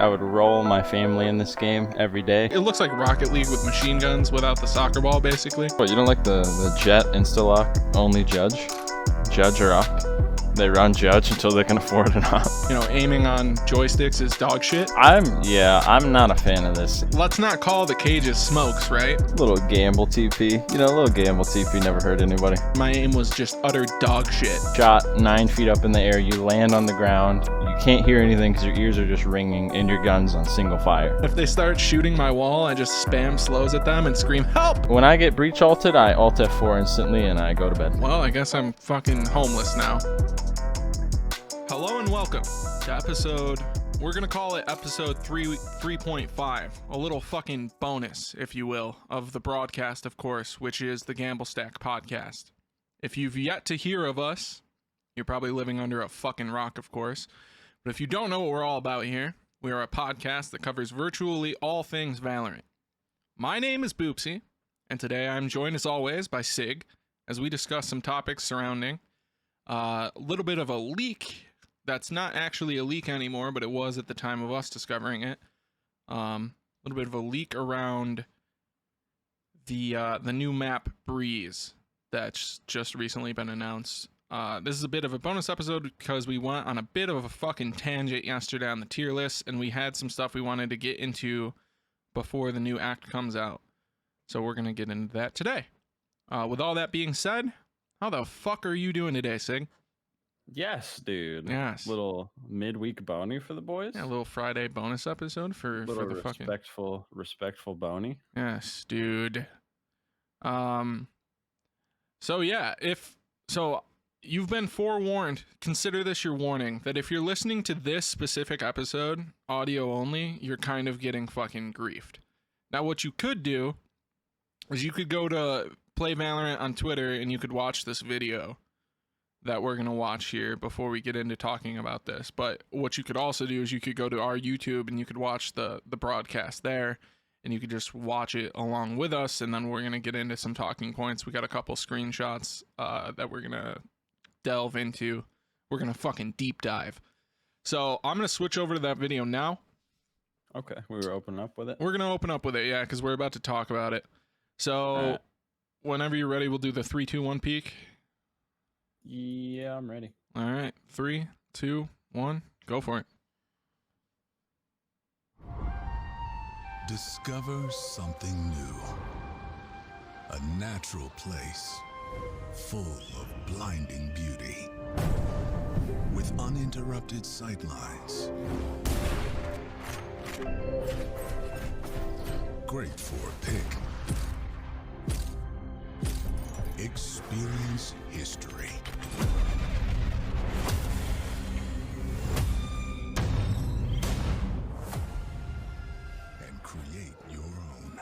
I would roll my family in this game every day. It looks like Rocket League with machine guns without the soccer ball, basically. What, you don't like the Jet Insta-Lock only Judge? Judge or Ock? They run Judge until they can afford an Ock. You know, aiming on joysticks is dog shit. I'm not a fan of this. Let's not call the cages smokes, right? Little gamble TP. You know, a little gamble TP never hurt anybody. My aim was just utter dog shit. Shot 9 feet up in the air, you land on the ground, you can't hear anything because your ears are just ringing and your gun's on single fire. If they start shooting my wall, I just spam slows at them and scream, help! When I get breach ulted, I alt F4 instantly and I go to bed. Well, I guess I'm fucking homeless now. Hello and welcome to episode, we're gonna call it episode 3.5, a little fucking bonus, if you will, of the broadcast, of course, which is the Gamble Stack podcast. If you've yet to hear of us, you're probably living under a fucking rock, of course. But if you don't know what we're all about here, we are a podcast that covers virtually all things Valorant. My name is Boopsy, and today I'm joined as always by Sigg, as we discuss some topics surrounding a little bit of a leak. That's not actually a leak anymore, but it was at the time of us discovering it. A little bit of a leak around the new map Breeze that's just recently been announced. This is a bit of a bonus episode because we went on a bit of a fucking tangent yesterday on the tier list, and we had some stuff we wanted to get into before the new act comes out. So we're going to get into that today. With all that being said, how the fuck are you doing today, Sig? Yes, dude. Yes. Little midweek bony for the boys. Yeah, a little Friday bonus episode for the fucking respectful bony. Yes, dude. So yeah, you've been forewarned, consider this your warning, that if you're listening to this specific episode, audio only, you're kind of getting fucking griefed. Now, what you could do is you could go to Play Valorant on Twitter and you could watch this video that we're going to watch here before we get into talking about this. But what you could also do is you could go to our YouTube and you could watch the broadcast there, and you could just watch it along with us, and then we're going to get into some talking points. We got a couple screenshots that we're going to delve into. We're going to fucking deep dive. So I'm going to switch over to that video now. Okay, we were opening up with it. We're going to open up with it, yeah, because we're about to talk about it. So whenever you're ready, we'll do the 3, 2, 1 peek. Yeah, I'm ready. All right, 3, 2, 1, go for it. Discover something new. A natural place full of blinding beauty with uninterrupted sightlines. Great for a pick. Experience history. And create your own.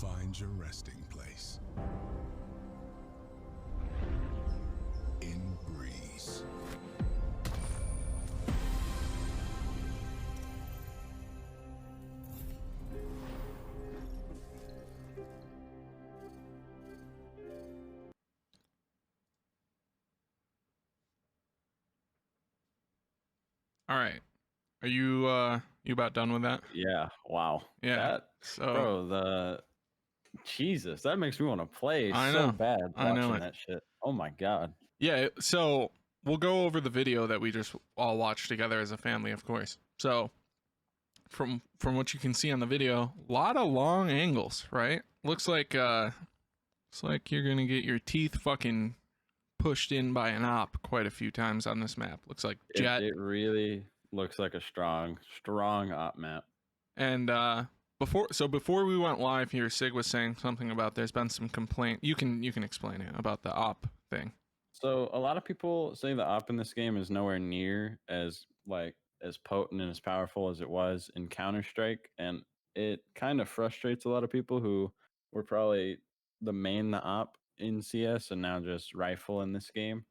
Find your resting place. In Breeze. All right. Are you about done with that? Yeah. Wow. Yeah. So Bro, Jesus, that makes me want to play I so know. bad I know watching it. that shit. Oh my god. Yeah, so we'll go over the video that we just all watched together as a family, of course. So from what you can see on the video, a lot of long angles, right? Looks like you're gonna get your teeth fucking pushed in by an op quite a few times on this map. Looks like Jet. It really looks like a strong op map. And before we went live here, Sig was saying something about there's been some complaint. You can explain it about the op thing. So a lot of people say the op in this game is nowhere near as potent and as powerful as it was in Counter-Strike, and it kind of frustrates a lot of people who were probably the op in CS and now just rifle in this game.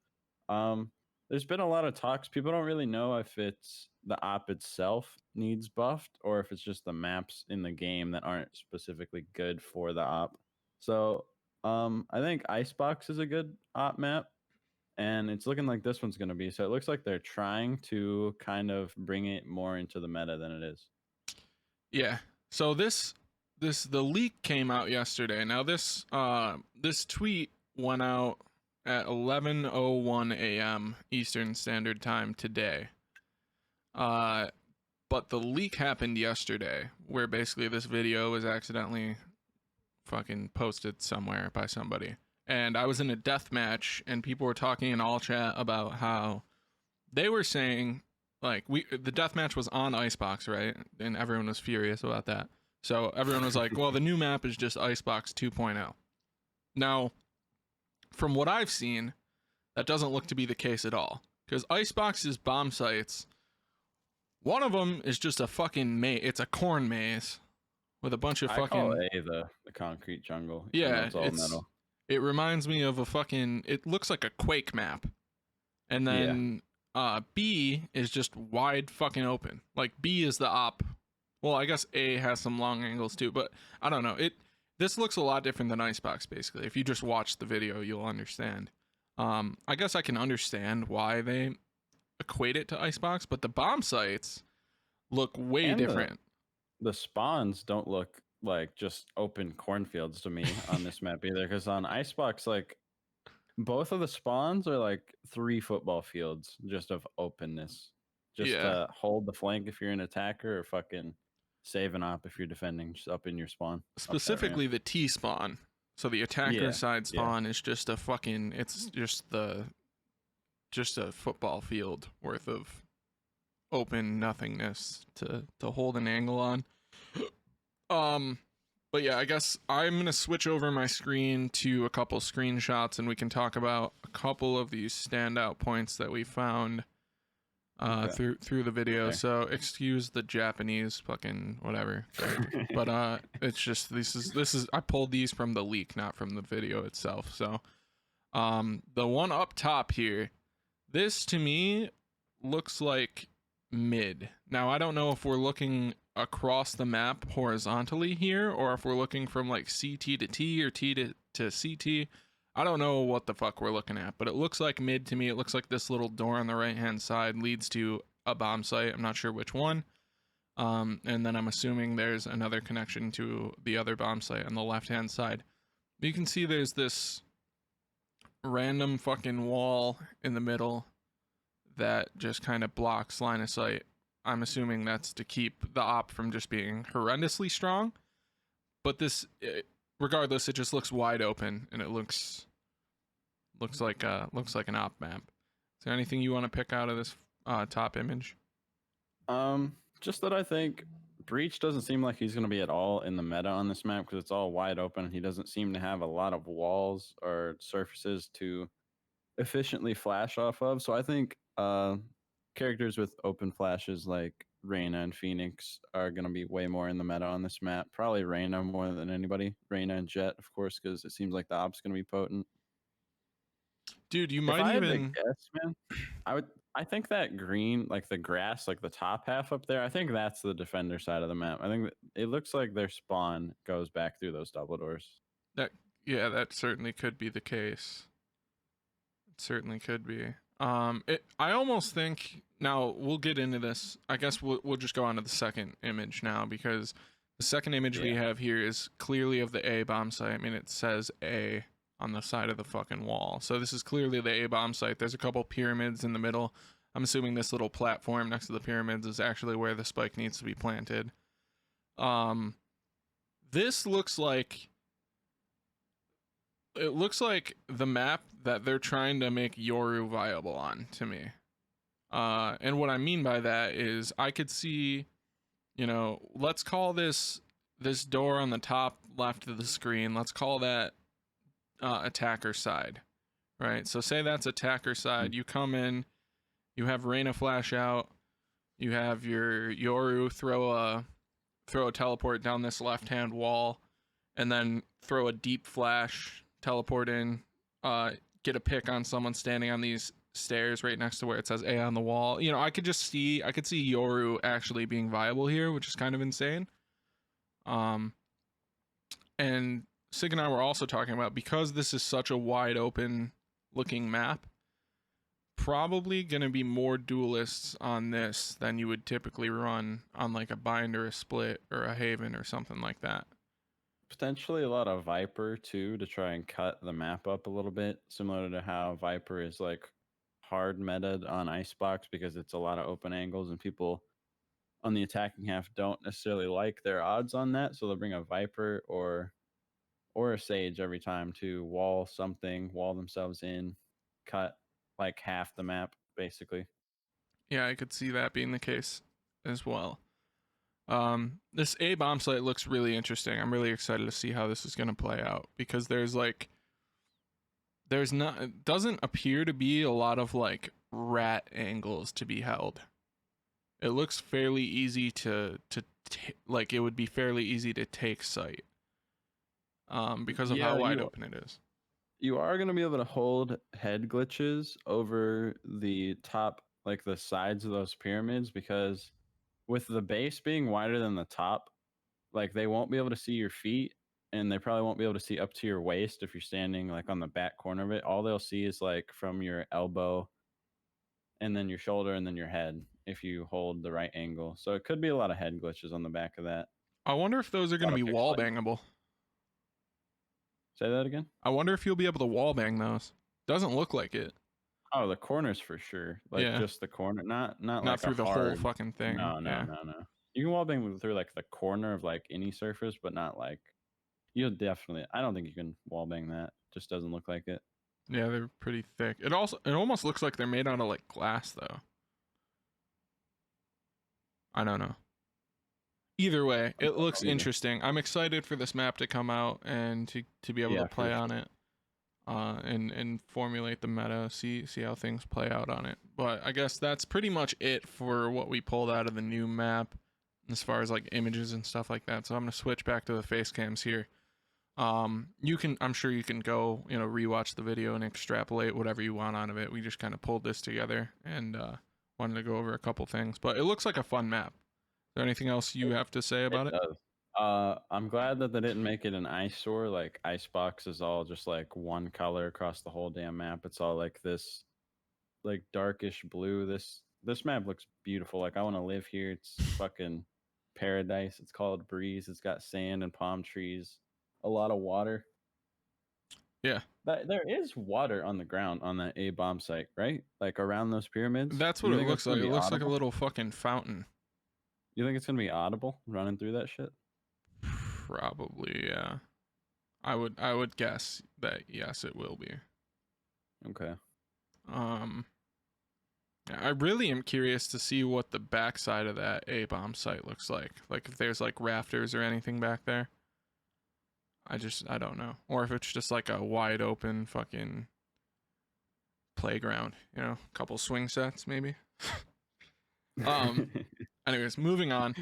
There's been a lot of talks. People don't really know if it's the op itself needs buffed or if it's just the maps in the game that aren't specifically good for the op. So I think Icebox is a good op map, and it's looking like this one's going to be. So it looks like they're trying to kind of bring it more into the meta than it is. Yeah. So the leak came out yesterday. Now this tweet went out at 11:01 a.m. Eastern Standard Time today. But the leak happened yesterday, where basically this video was accidentally fucking posted somewhere by somebody. And I was in a death match, and people were talking in all chat about how they were saying, like, the death match was on Icebox, right? And everyone was furious about that. So everyone was like, well, the new map is just Icebox 2.0. Now, from what I've seen, that doesn't look to be the case at all. Because Icebox's bomb sites, one of them is just a fucking maze. It's a corn maze with a bunch of fucking... I call A the concrete jungle. Yeah, it's all metal. It reminds me of a fucking... It looks like a Quake map. And then B is just wide fucking open. Like, B is the op. Well, I guess A has some long angles too, but I don't know. This looks a lot different than Icebox, basically. If you just watch the video, you'll understand. I guess I can understand why they equate it to Icebox, but the bomb sites look way different. The spawns don't look like just open cornfields to me on this map either, because on Icebox, like, both of the spawns are like 3 football fields just of openness. Just to hold the flank if you're an attacker, or fucking save an op if you're defending, just up in your spawn. Specifically the T spawn. So the attacker side spawn is just a fucking... It's just a football field worth of open nothingness to hold an angle on. But yeah, I guess I'm going to switch over my screen to a couple screenshots, and we can talk about a couple of these standout points that we found through the video. Okay. So excuse the Japanese fucking whatever. But it's just this is I pulled these from the leak, not from the video itself. So the one up top here, this to me looks like mid. Now I don't know if we're looking across the map horizontally here, or if we're looking from like CT to T or T to CT. I don't know what the fuck we're looking at, but it looks like mid to me. It looks like this little door on the right hand side leads to a bomb site. I'm not sure which one. And then I'm assuming there's another connection to the other bomb site on the left hand side. You can see there's this random fucking wall in the middle that just kind of blocks line of sight. I'm assuming that's to keep the op from just being horrendously strong. But this, regardless, it just looks wide open, and it looks like an op map. Is there anything you want to pick out of this top image? Just that I think Breach doesn't seem like he's going to be at all in the meta on this map, because it's all wide open. He doesn't seem to have a lot of walls or surfaces to efficiently flash off of. So I think characters with open flashes like Reyna and Phoenix are going to be way more in the meta on this map. Probably Reyna more than anybody. Reyna and Jett, of course, because it seems like the op's going to be potent. Dude, you might even guess, man. I think that green, like the grass, like the top half up there, I think that's the defender side of the map. I think it looks like their spawn goes back through those double doors. That certainly could be the case. It certainly could be. I almost think, now we'll get into this. I guess we'll just go on to the second image now, because the second image we have here is clearly of the A bomb site. I mean, it says A on the side of the fucking wall. So this is clearly the A bomb site. There's a couple pyramids in the middle. I'm assuming this little platform next to the pyramids is actually where the spike needs to be planted. This looks like... It looks like the map that they're trying to make Yoru viable on, to me. And what I mean by that is I could see, let's call this door on the top left of the screen, let's call that attacker side, right? So say that's attacker side. You come in, you have Reyna flash out, you have your Yoru throw a teleport down this left-hand wall, and then throw a deep flash teleport in, get a pick on someone standing on these stairs right next to where it says A on the wall. You know, I could see Yoru actually being viable here, which is kind of insane. And Sig and I were also talking about, because this is such a wide open looking map, probably going to be more duelists on this than you would typically run on like a bind or a split or a haven or something like that. Potentially a lot of Viper too, to try and cut the map up a little bit, similar to how Viper is like hard meted on Icebox because it's a lot of open angles and people on the attacking half don't necessarily like their odds on that, so they'll bring a Viper or a Sage every time to wall something, wall themselves in, cut like half the map basically. Yeah, I could see that being the case as well. This A bomb site looks really interesting. I'm really excited to see how this is going to play out, because it doesn't appear to be a lot of like rat angles to be held. It looks fairly easy like it would be fairly easy to take site. Because of how wide open it is. You are going to be able to hold head glitches over the top, like the sides of those pyramids, because with the base being wider than the top, like they won't be able to see your feet, and they probably won't be able to see up to your waist if you're standing like on the back corner of it. All they'll see is like from your elbow and then your shoulder and then your head if you hold the right angle. So it could be a lot of head glitches on the back of that. I wonder if those are going to be wall bangable. Say that again? I wonder if you'll be able to wall bang those. Doesn't look like it. Oh, the corners for sure. Like just the corner, not like through the hard... whole fucking thing. No. You can wall bang through like the corner of like any surface, but not like you'll definitely. I don't think you can wall bang that. Just doesn't look like it. Yeah, they're pretty thick. It almost looks like they're made out of like glass though. I don't know. Either way, it looks interesting. I'm excited for this map to come out and to be able to play on it. And formulate the meta, see how things play out on it. But I guess that's pretty much it for what we pulled out of the new map as far as like images and stuff like that. So I'm gonna switch back to the face cams here. I'm sure you can go, rewatch the video and extrapolate whatever you want out of it. We just kind of pulled this together and wanted to go over a couple things. But it looks like a fun map. Is there anything else you have to say about it? Does. I'm glad that they didn't make it an eyesore. Like Icebox is all just like one color across the whole damn map. It's all like this, like darkish blue. This map looks beautiful. Like I want to live here. It's fucking paradise. It's called Breeze. It's got sand and palm trees, a lot of water. Yeah, there is water on the ground on that A bomb site, right? Like around those pyramids. That's what it looks like. It looks like a little fucking fountain. You think it's gonna be audible running through that shit? Probably, yeah. I would guess that yes, it will be. Okay. I really am curious to see what the backside of that A bomb site looks like. Like if there's like rafters or anything back there. I don't know. Or if it's just like a wide open fucking playground, a couple swing sets maybe. Anyways, moving on.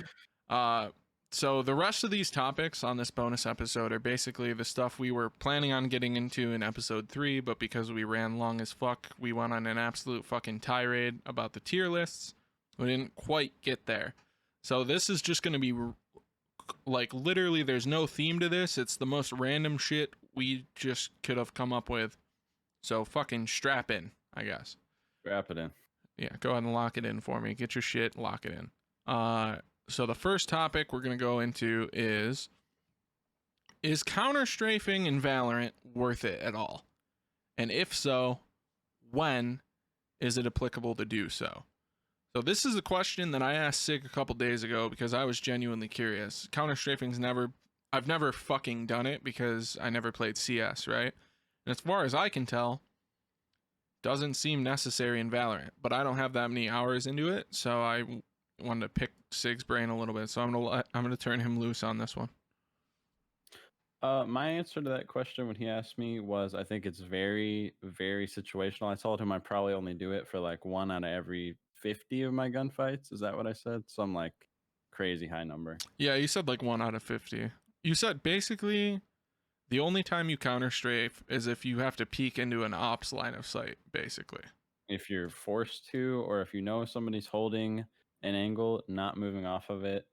So the rest of these topics on this bonus episode are basically the stuff we were planning on getting into in episode 3, but because we ran long as fuck, we went on an absolute fucking tirade about the tier lists. We didn't quite get there. So this is just going to be like literally there's no theme to this. It's the most random shit we just could have come up with. So fucking strap in, I guess. Strap it in. Yeah, go ahead and lock it in for me. Get your shit, lock it in. So the first topic we're going to go into is counter-strafing in Valorant worth it at all? And if so, when is it applicable to do so? So this is a question that I asked Sig a couple days ago because I was genuinely curious. Counter-strafing's I've never fucking done it because I never played CS, right? And as far as I can tell, doesn't seem necessary in Valorant, but I don't have that many hours into it, so I wanted to pick Sig's brain a little bit, so I'm gonna turn him loose on this one. My answer to that question when he asked me was I think it's very, very situational. I told him I probably only do it for like 1 out of every 50 of my gunfights. Is that what I said? Some like crazy high number. Yeah, you said like 1 out of 50. You said basically The only time you counter strafe is if you have to peek into an ops line of sight, basically. If you're forced to, or if you know somebody's holding an angle, not moving off of it.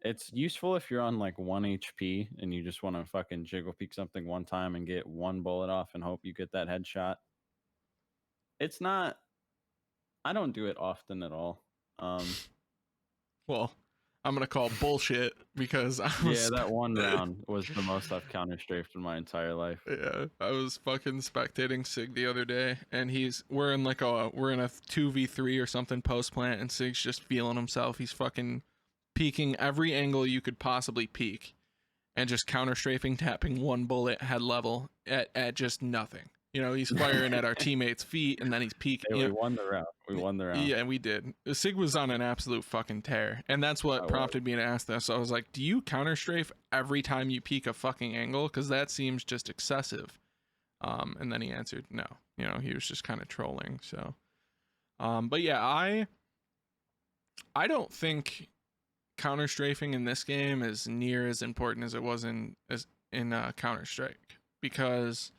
It's useful if you're on like 1 HP and you just want to fucking jiggle peek something one time and get one bullet off and hope you get that headshot. It's not. I don't do it often at all. Well, I'm gonna call bullshit because I was Yeah, that one round was the most I've counter strafed in my entire life. yeah, I was fucking spectating Sig the other day, and we're in a 2v3 or something post plant, and Sig's just feeling himself. He's fucking peeking every angle you could possibly peek, and just counter strafing, tapping one bullet head level at just nothing. You know, he's firing at our teammates' feet, and then he's peeking. Hey, we won the round. We won the round. Yeah, we did. Sig was on an absolute fucking tear, and that's what prompted me to ask this. So I was like, "Do you counter strafe every time you peek a fucking angle? Because that seems just excessive." And then he answered, "No." You know, he was just kind of trolling. So, but yeah, I don't think counter strafing in this game is near as important as it was in Counter Strike, because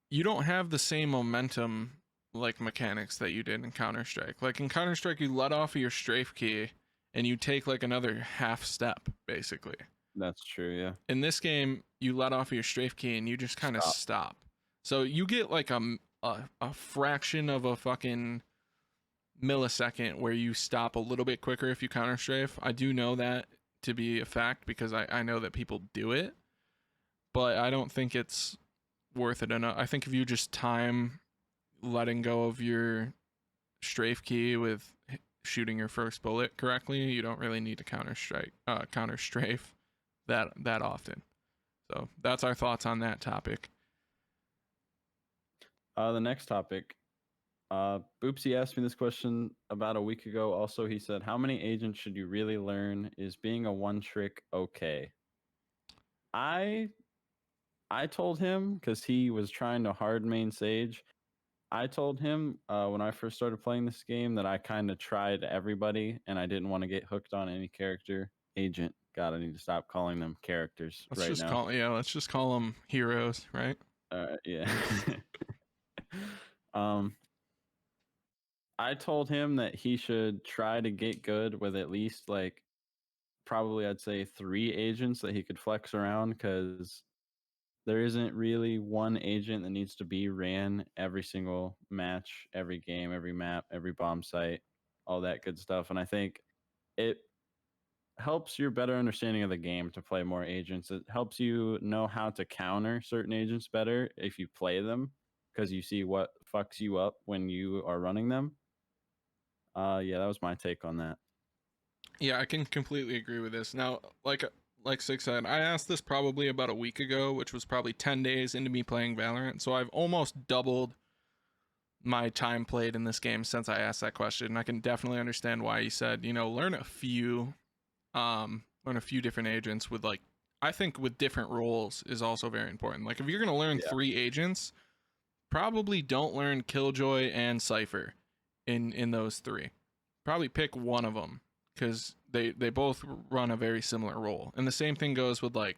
you don't have the same momentum like mechanics that you did in Counter Strike. Like in Counter Strike, you let off of your strafe key and you take like another half step, basically. That's true. Yeah. In this game, you let off of your strafe key and you just kind of stop. So you get like a fraction of a fucking millisecond where you stop a little bit quicker if you counter strafe. I do know that to be a fact because I know that people do it, but I don't think it's worth it enough. I think if you just time letting go of your strafe key with shooting your first bullet correctly, you don't really need to counter strafe that often. So that's our thoughts on that topic. The next topic. Boopsy asked me this question about a week ago. Also, he said, "How many agents should you really learn? Is being a one trick okay?" I told him, because he was trying to hard main Sage, I told him when I first started playing this game that I kind of tried everybody and I didn't want to get hooked on any character. Agent. God, I need to stop calling them characters Let's just call them heroes, right? Yeah. I told him that he should try to get good with at least like probably I'd say 3 agents that he could flex around, because there isn't really one agent that needs to be ran every single match, every game, every map, every bomb site, all that good stuff. And I think it helps your better understanding of the game to play more agents. It helps you know how to counter certain agents better if you play them, because you see what fucks you up when you are running them. Yeah, that was my take on that. Yeah, I can completely agree with this. Now, like Sig said, I asked this probably about a week ago, which was probably 10 days into me playing Valorant. So I've almost doubled my time played in this game since I asked that question. I can definitely understand why he said, you know, learn a few different agents with I think with different roles is also very important. Like if you're going to learn 3 agents, probably don't learn Killjoy and Cypher in those 3. Probably pick one of them, because they both run a very similar role. And the same thing goes with I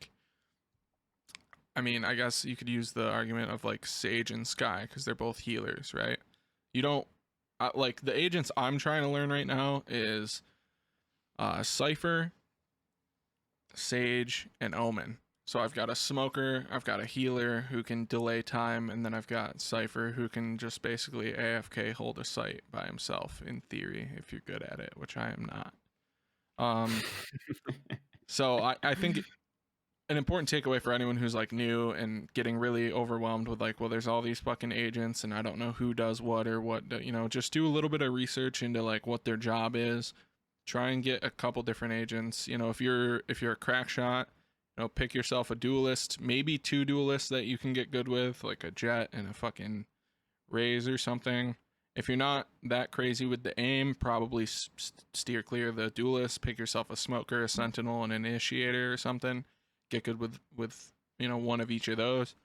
guess you could use the argument of Sage and Sky, because they're both healers, right? You don't the agents I'm trying to learn right now is Cypher, Sage, and Omen. So I've got a smoker, I've got a healer who can delay time, and then I've got Cypher who can just basically AFK hold a site by himself, in theory, if you're good at it, which I am not. So I think an important takeaway for anyone who's new and getting really overwhelmed with well, there's all these fucking agents and I don't know who does what or what, just do a little bit of research into what their job is. Try and get a couple different agents. If you're a crack shot, pick yourself a duelist, maybe 2 duelists that you can get good with, like a Jet and a fucking Raze or something. If you're not that crazy with the aim, probably steer clear of the duelist. Pick yourself a smoker, a sentinel, and an initiator or something. Get good with one of each of those.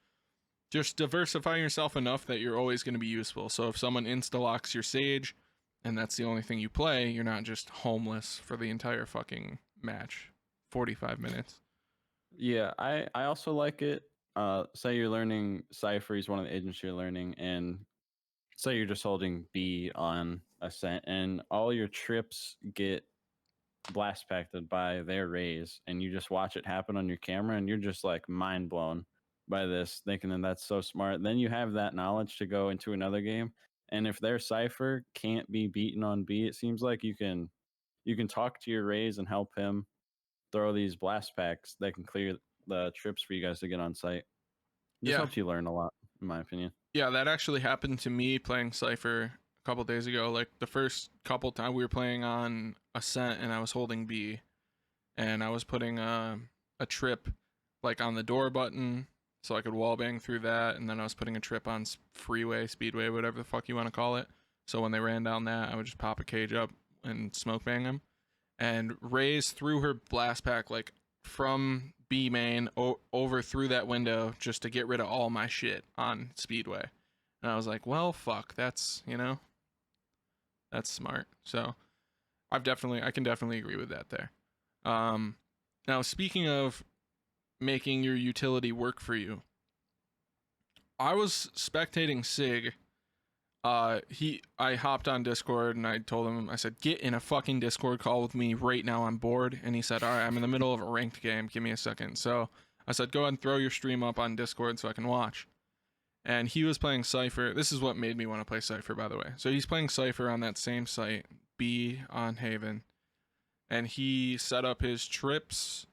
Just diversify yourself enough that you're always going to be useful. So if someone insta-locks your Sage and that's the only thing you play, you're not just homeless for the entire fucking match, 45 minutes. Yeah, I also like it. Say you're learning Cypher, he's one of the agents you're learning, and say you're just holding B on Ascent, and all your trips get blast packed by their rays, and you just watch it happen on your camera, and you're just like mind blown by this, thinking that that's so smart. Then you have that knowledge to go into another game, and if their Cypher can't be beaten on B, it seems like you can talk to your rays and help him throw these blast packs that can clear the trips for you guys to get on site. Just Yeah. helps you learn a lot, in my opinion. Yeah, that actually happened to me playing Cypher a couple days ago. Like the first couple times we were playing on Ascent and I was holding B and I was putting a trip like on the door button so I could wallbang through that, and then I was putting a trip on freeway, speedway, whatever the fuck you want to call it. So when they ran down that, I would just pop a cage up and smoke bang them. And Raze threw her blast pack like from B main over through that window just to get rid of all my shit on speedway. And I was like, well, fuck, that's, that's smart. So I can definitely agree with that there. Now speaking of making your utility work for you, I was spectating Sigg. I hopped on Discord and I told him, I said, get in a fucking Discord call with me right now, I'm bored. And he said, all right, I'm in the middle of a ranked game, give me a second. So I said, go ahead and throw your stream up on Discord so I can watch. And he was playing Cypher. This is what made me want to play Cypher, by the way. So he's playing Cypher on that same site, B on Haven. And he set up his trips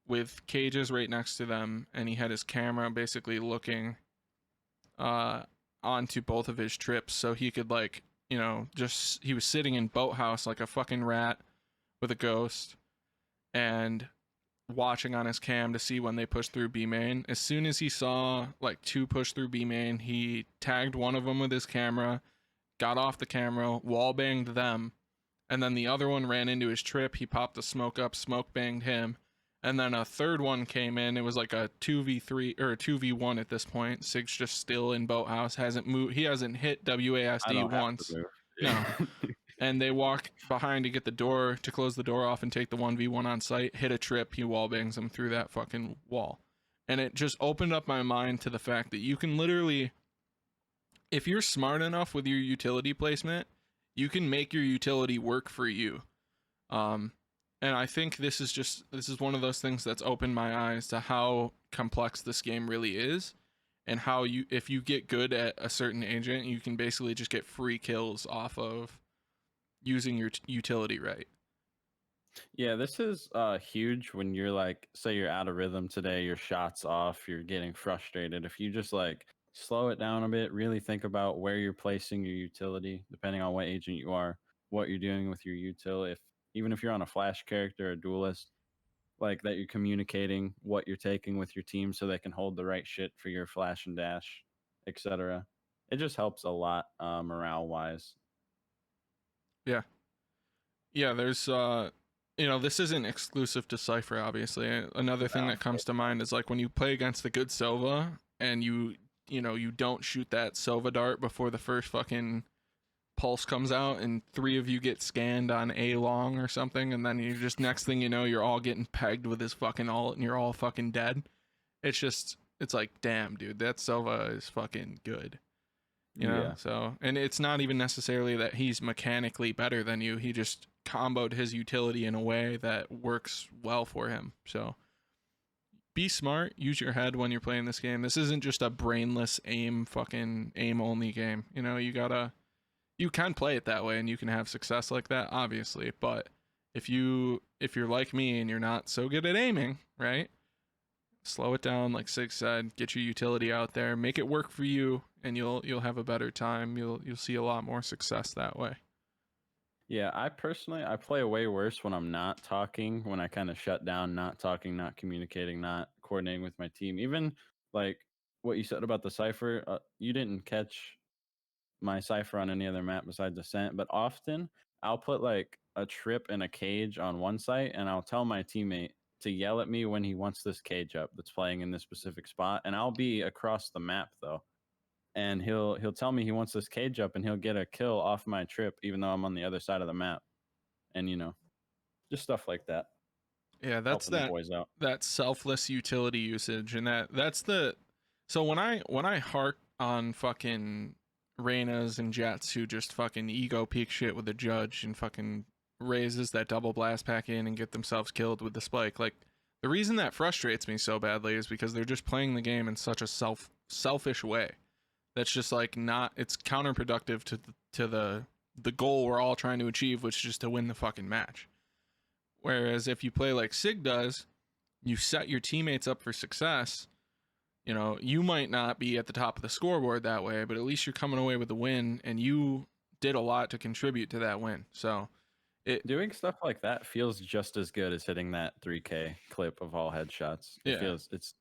with cages right next to them, and he had his camera basically looking onto both of his trips, so he could he was sitting in boathouse like a fucking rat with a ghost and watching on his cam to see when they pushed through B main. As soon as he saw like two push through B main, he tagged one of them with his camera, got off the camera, wall banged them, and then the other one ran into his trip. He popped the smoke up, smoke banged him, and then a third one came in. It was like a 2v3 or a 2v1 at this point. Sig's just still in boathouse, hasn't moved. He hasn't hit WASD once. No. And they walk behind to get the door, to close the door off and take the 1v1 on site, hit a trip, he wall bangs them through that fucking wall. And it just opened up my mind to the fact that you can literally, if you're smart enough with your utility placement, you can make your utility work for you. And I think this is one of those things that's opened my eyes to how complex this game really is, and how if you get good at a certain agent, you can basically just get free kills off of using your utility right. Yeah, this is huge when you're like, say you're out of rhythm today, your shot's off, you're getting frustrated. If you just like slow it down a bit, really think about where you're placing your utility, depending on what agent you are, what you're doing with your util. Even if you're on a flash character or duelist, like that you're communicating what you're taking with your team so they can hold the right shit for your flash and dash, etc. It just helps a lot morale wise. Yeah, there's this isn't exclusive to Cypher, obviously. Another thing that comes to mind is like when you play against the good Sova and you don't shoot that Sova dart before the first fucking pulse comes out, and three of you get scanned on A long or something, and then you just, next thing you know, you're all getting pegged with his fucking ult and you're all fucking dead. It's like, damn, dude, that Sova is fucking good. Yeah. So, and it's not even necessarily that he's mechanically better than you. He just comboed his utility in a way that works well for him. So be smart, use your head when you're playing this game. This isn't just a brainless aim only game. You can play it that way and you can have success like that, obviously, but if you're like me and you're not so good at aiming, right? Slow it down, like Sigg said, get your utility out there, make it work for you, and you'll have a better time. You'll see a lot more success that way. Yeah, I play way worse when I'm not talking, when I kind of shut down, not talking, not communicating, not coordinating with my team. Even like what you said about the Cypher, you didn't catch my Cypher on any other map besides Ascent, but often I'll put like a trip in a cage on one site and I'll tell my teammate to yell at me when he wants this cage up that's playing in this specific spot, and I'll be across the map though. And he'll tell me he wants this cage up and he'll get a kill off my trip even though I'm on the other side of the map. And just stuff like that. Yeah, that's helping the boys out. that selfless utility usage, and that's the. So when I hark on fucking Reynas and Jets who just fucking ego peak shit with the judge and fucking raises that double blast pack in and get themselves killed with the spike, like the reason that frustrates me so badly is because they're just playing the game in such a selfish way. That's just like not. It's counterproductive to the goal we're all trying to achieve, which is just to win the fucking match. Whereas if you play like Sigg does, you set your teammates up for success. You know, you might not be at the top of the scoreboard that way, but at least you're coming away with the win, and you did a lot to contribute to that win. So, Doing stuff like that feels just as good as hitting that 3K clip of all headshots. It Yeah. feels it's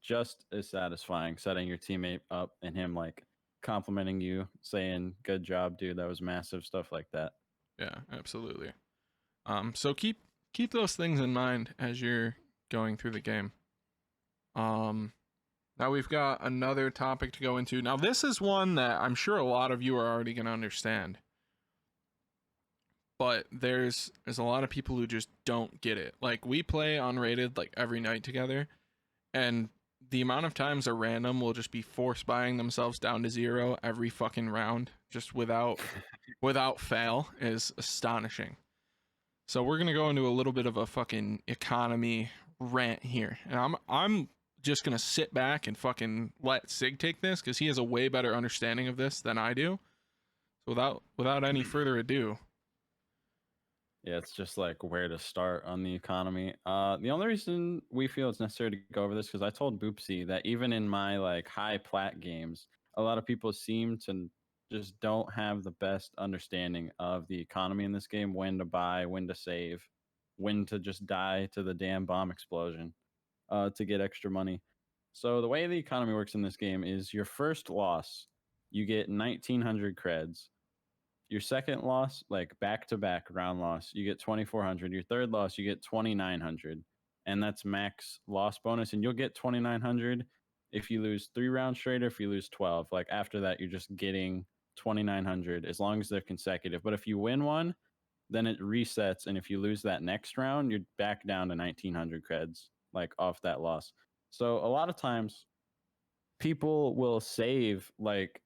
just as satisfying setting your teammate up and him like complimenting you, saying "Good job, dude. That was massive." Stuff like that. yeah, absolutely. So keep those things in mind as you're going through the game. Now we've got another topic to go into. Now this is one that I'm sure a lot of you are already going to understand. But there's a lot of people who just don't get it. Like we play unrated like every night together, and the amount of times a random will just be force buying themselves down to 0 every fucking round just without fail is astonishing. So we're gonna go into a little bit of a fucking economy rant here, and I'm just gonna sit back and fucking let Sigg take this because he has a way better understanding of this than I do. So without any further ado, Yeah, it's just like where to start on the economy. The only reason we feel it's necessary to go over this because I told Boopsy that even in my like high plat games, a lot of people seem to just don't have the best understanding of the economy in this game, when to buy, when to save, when to just die to the damn bomb explosion to get extra money. So the way the economy works in this game is your first loss, you get 1900 creds. Your second loss, like back-to-back round loss, you get 2400. Your third loss, you get 2900, and that's max loss bonus. And you'll get 2900 if you lose 3 rounds straight, or if you lose 12. Like after that, you're just getting 2900 as long as they're consecutive. But if you win one, then it resets, and if you lose that next round, you're back down to 1900 creds, like off that loss. So a lot of times, people will save like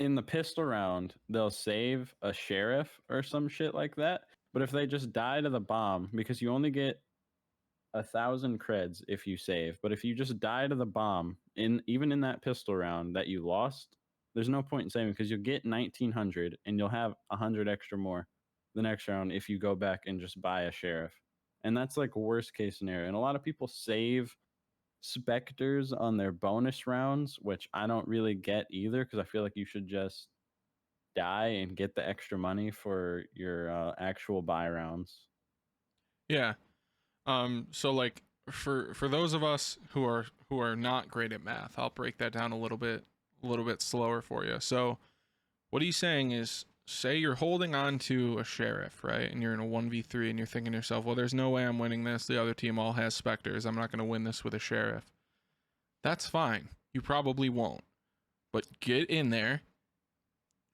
in the pistol round, they'll save a sheriff or some shit like that. But if they just die to the bomb, because you only get 1,000 creds if you save, but if you just die to the bomb even in that pistol round that you lost, there's no point in saving because you'll get 1900 and you'll have 100 extra more the next round if you go back and just buy a sheriff. And that's like worst case scenario. And a lot of people save specters on their bonus rounds, which I don't really get either because I feel like you should just die and get the extra money for your actual buy rounds. yeah. So like for those of us who are not great at math, I'll break that down a little bit slower for you. So what he's saying is, say you're holding on to a sheriff, right? And you're in a 1v3 and you're thinking to yourself, well, there's no way I'm winning this. The other team all has specters. I'm not going to win this with a sheriff. That's fine. You probably won't. But get in there.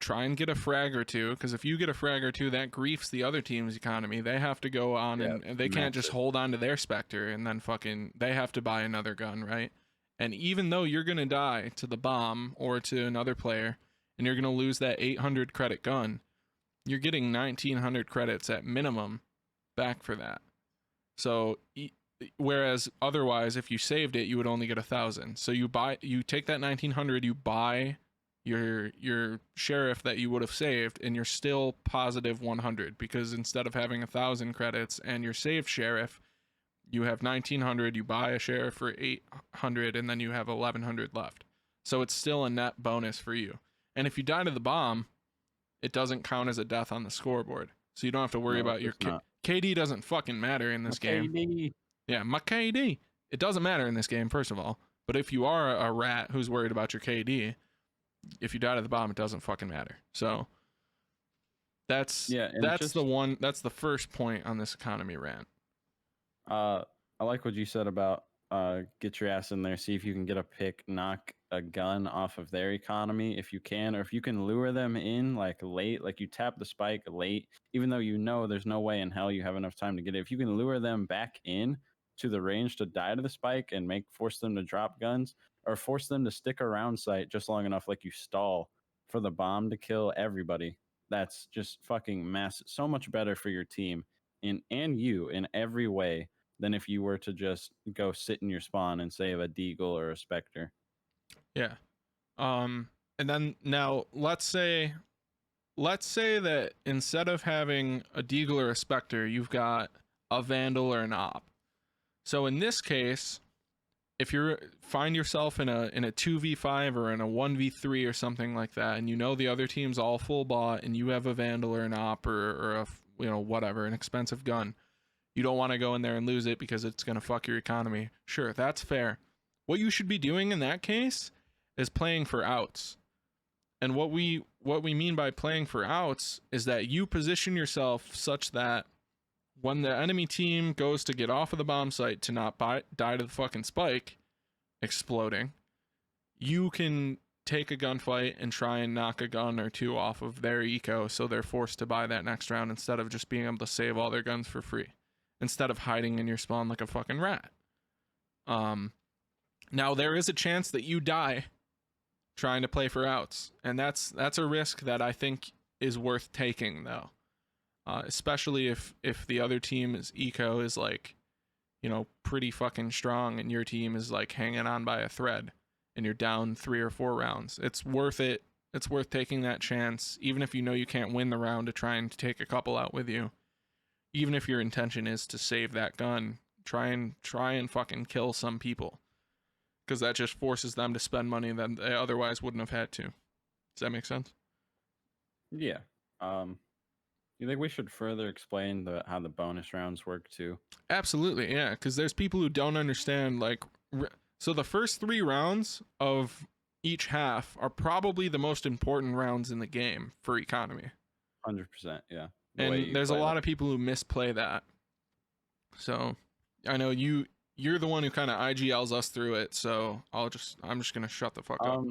Try and get a frag or two, because if you get a frag or two, that griefs the other team's economy. They have to go on and they can't just hold on to their specter and then fucking they have to buy another gun, right? And even though you're going to die to the bomb or to another player, and you're going to lose that 800 credit gun, you're getting 1900 credits at minimum back for that. So whereas otherwise, if you saved it, you would only get 1,000. So you take that 1900, you buy your sheriff that you would have saved, and you're still positive 100, because instead of having 1,000 credits and your saved sheriff, you have 1900, you buy a sheriff for 800, and then you have 1100 left. So it's still a net bonus for you. And if you die to the bomb, it doesn't count as a death on the scoreboard. So you don't have to worry about your KD doesn't fucking matter in this game. Yeah, my KD. It doesn't matter in this game, first of all. But if you are a rat who's worried about your KD, if you die to the bomb, it doesn't fucking matter. So that's the first point on this economy rant. I like what you said about get your ass in there, see if you can get a pick, knock a gun off of their economy if you can, or if you can lure them in like late, like you tap the spike late, even though you know there's no way in hell you have enough time to get it. If you can lure them back in to the range to die to the spike and force them to drop guns, or force them to stick around site just long enough, like you stall for the bomb to kill everybody. That's just fucking massive. So much better for your team and you in every way than if you were to just go sit in your spawn and save a deagle or a specter. Yeah. And then now let's say that instead of having a deagle or a specter, you've got a vandal or an op. So in this case, if you find yourself in a 2v5 or in a 1v3 or something like that, and you know the other team's all full bot and you have a vandal or an op or a whatever, an expensive gun, you don't want to go in there and lose it because it's going to fuck your economy. Sure, that's fair. What you should be doing in that case is playing for outs. And what we mean by playing for outs is that you position yourself such that when the enemy team goes to get off of the bomb site to not die to the fucking spike exploding, you can take a gunfight and try and knock a gun or two off of their eco, so they're forced to buy that next round instead of just being able to save all their guns for free, instead of hiding in your spawn like a fucking rat. Now there is a chance that you die trying to play for outs, and that's a risk that I think is worth taking, though. Especially if the other team's eco is like, pretty fucking strong and your team is like hanging on by a thread and you're down 3 or 4 rounds. It's worth it. It's worth taking that chance, even if you know you can't win the round, to try and take a couple out with you. Even if your intention is to save that gun, try and fucking kill some people, because that just forces them to spend money that they otherwise wouldn't have had to. Does that make sense? Yeah. You think we should further explain how the bonus rounds work too? Absolutely, yeah, because there's people who don't understand, like, so the first 3 rounds of each half are probably the most important rounds in the game for economy. 100%, yeah. And there's a lot of people who misplay that. So I know you're the one who kind of IGLs us through it, so I'm just gonna shut the fuck up.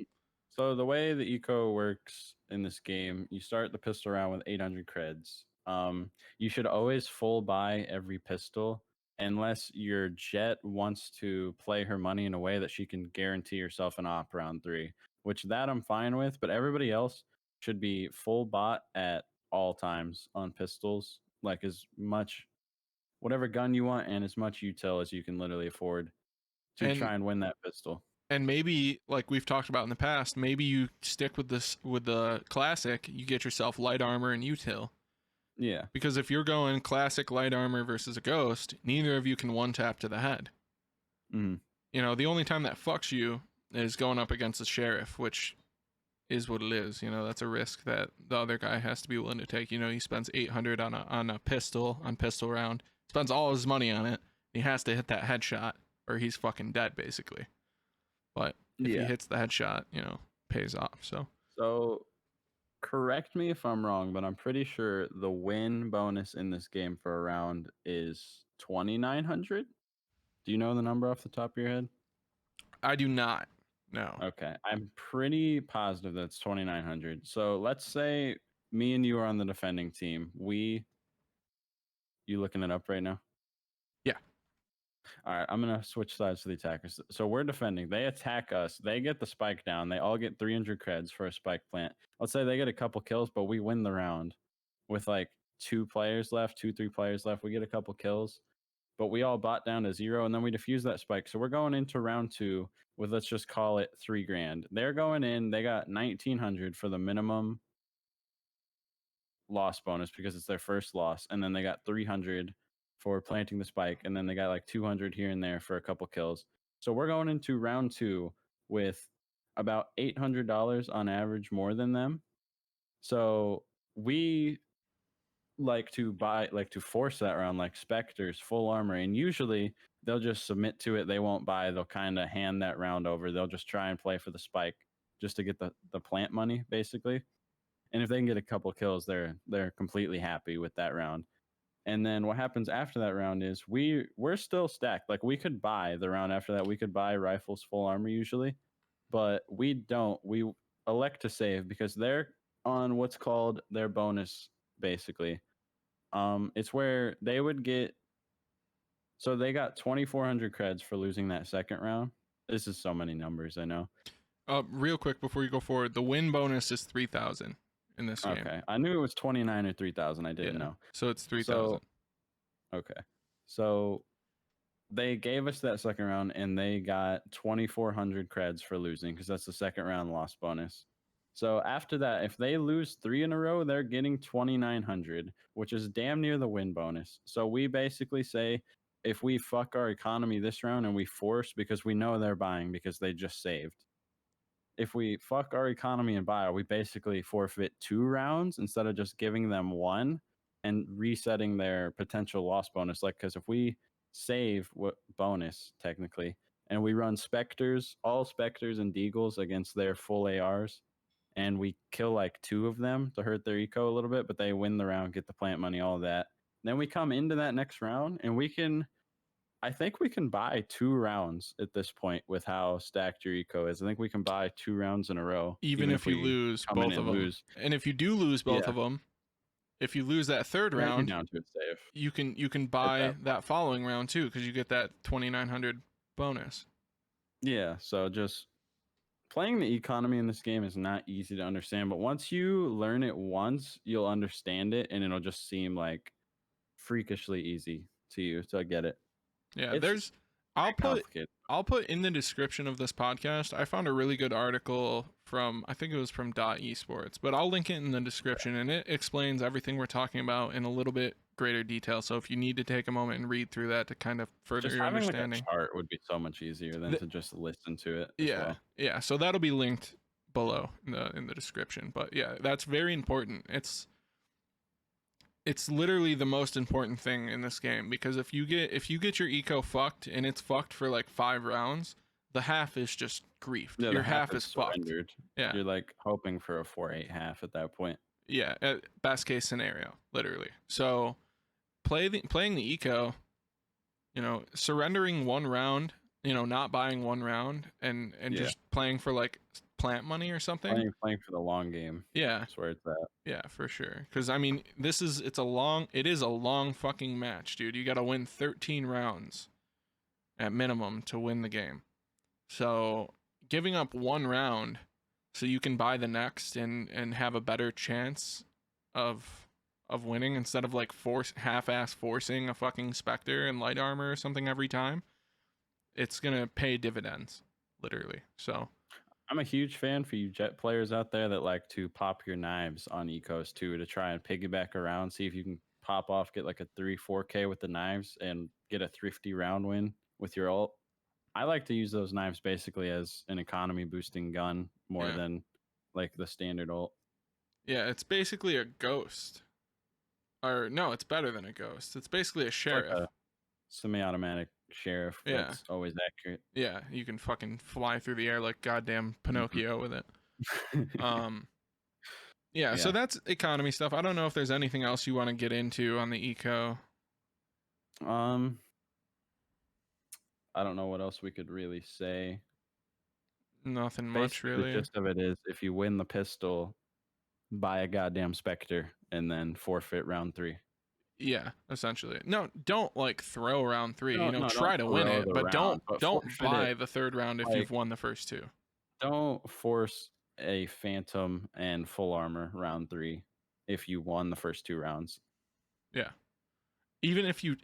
So the way the eco works in this game, you start the pistol round with 800 creds. You should always full buy every pistol unless your Jet wants to play her money in a way that she can guarantee herself an op round 3, which that I'm fine with, but everybody else should be full bot at all times on pistols, like as much whatever gun you want and as much util as you can literally afford to try and win that pistol. And maybe, like we've talked about in the past, maybe you stick with the classic, you get yourself light armor and util. Yeah. Because if you're going classic light armor versus a ghost, neither of you can one tap to the head. Mm-hmm. The only time that fucks you is going up against the sheriff, which is what it is. That's a risk that the other guy has to be willing to take. He spends 800 on a pistol round, spends all his money on it. He has to hit that headshot or he's fucking dead, basically. But if he hits the headshot, pays off. So correct me if I'm wrong, but I'm pretty sure the win bonus in this game for a round is 2,900. Do you know the number off the top of your head? I do not. No. Okay. I'm pretty positive that's 2,900. So let's say me and you are on the defending team. You looking it up right now? Yeah. All right, I'm going to switch sides to the attackers. So we're defending. They attack us. They get the spike down. They all get 300 creds for a spike plant. Let's say they get a couple kills, but we win the round with like 3 players left. We get a couple kills, but we all bot down to 0, and then we defuse that spike. So we're going into round 2 with, let's just call it 3 grand. They're going in. They got 1,900 for the minimum loss bonus because it's their first loss, and then they got 300 for planting the spike, and then they got like 200 here and there for a couple kills. So we're going into round 2 with about $800 on average more than them. So we like to force that round like specters, full armor, and usually they'll just submit to it. They won't buy. They'll kind of hand that round over. They'll just try and play for the spike just to get the plant money, basically. And if they can get a couple kills, they're completely happy with that round. And then what happens after that round is we're still stacked. Like we could buy the round after that. We could buy rifles, full armor usually, but we don't. We elect to save because they're on what's called their bonus, basically. It's where they would get. So they got 2,400 creds for losing that second round. This is so many numbers, I know. Real quick before you go forward, the win bonus is 3,000 in this game. Okay, I knew it was 29 or 3,000. I didn't know. So it's 3,000. Okay, so they gave us that second round, and they got 2,400 creds for losing because that's the second round loss bonus. So after that, if they lose 3 in a row, they're getting 2,900, which is damn near the win bonus. So we basically say if we fuck our economy this round and we force because we know they're buying because they just saved. If we fuck our economy and buy, we basically forfeit 2 rounds instead of just giving them 1 and resetting their potential loss bonus. Like, because if we save what bonus technically, and we run specters, all specters and deagles against their full ARs, and we kill like 2 of them to hurt their eco a little bit, but they win the round, get the plant money, all of that. Then we come into that next round, and I think we can buy 2 rounds at this point with how stacked your eco is. I think we can buy 2 rounds in a row, Even if you we lose come in both of and them. lose. And if you do lose both Yeah. of them, if you lose that third Might be round, down to a save. you can buy that following round too because you get that 2,900 bonus. Yeah, so just playing the economy in this game is not easy to understand, but once you learn it once, you'll understand it, and it'll just seem like freakishly easy to you to get it. Yeah, It's I'll complicated. put in the description of this podcast. I found a really good article from, I think it was from .esports, but I'll link it in the description, and it explains everything we're talking about in a little bit greater detail. So if you need to take a moment and read through that to kind of further Just your having understanding, like a chart would be so much easier than to just listen to it. yeah. So that'll be linked below in the description. But yeah, that's very important. It's literally the most important thing in this game because if you get your eco fucked and it's fucked for like 5 rounds, the half is just griefed. Yeah, your half is fucked. surrendered. Yeah. You're like hoping for a 4-8 half at that point. Yeah, best case scenario, literally. So playing the eco, surrendering 1 round, not buying 1 round and just playing for like plant money or something. Playing for the long game. Yeah. That's where it's at. Yeah, for sure. Because I mean, it is a long fucking match, dude. You got to win 13 rounds at minimum to win the game. So giving up 1 round so you can buy the next and have a better chance of winning instead of like half-ass forcing a fucking Spectre and light armor or something every time, it's gonna pay dividends, literally. So I'm a huge fan for you Jet players out there that like to pop your knives on ecos too, to try and piggyback around, see if you can pop off, get like a 3-4K with the knives and get a thrifty round win with your ult. I like to use those knives basically as an economy boosting gun more than like the standard ult. Yeah, it's basically a ghost. Or no, it's better than a ghost. It's basically a sheriff. Like a semi-automatic sheriff. That's always accurate. Yeah, you can fucking fly through the air like goddamn Pinocchio with it. Yeah, so that's economy stuff. I don't know if there's anything else you want to get into on the eco. I don't know what else we could really say. Nothing much, really. The gist of it is if you win the pistol, buy a goddamn Spectre and then forfeit round 3. Yeah, essentially. No, don't like throw round 3. No, try to win it, but don't buy the third round if you've won the first 2. Don't force a phantom and full armor round 3 if you won the first 2 rounds. Yeah. Even if you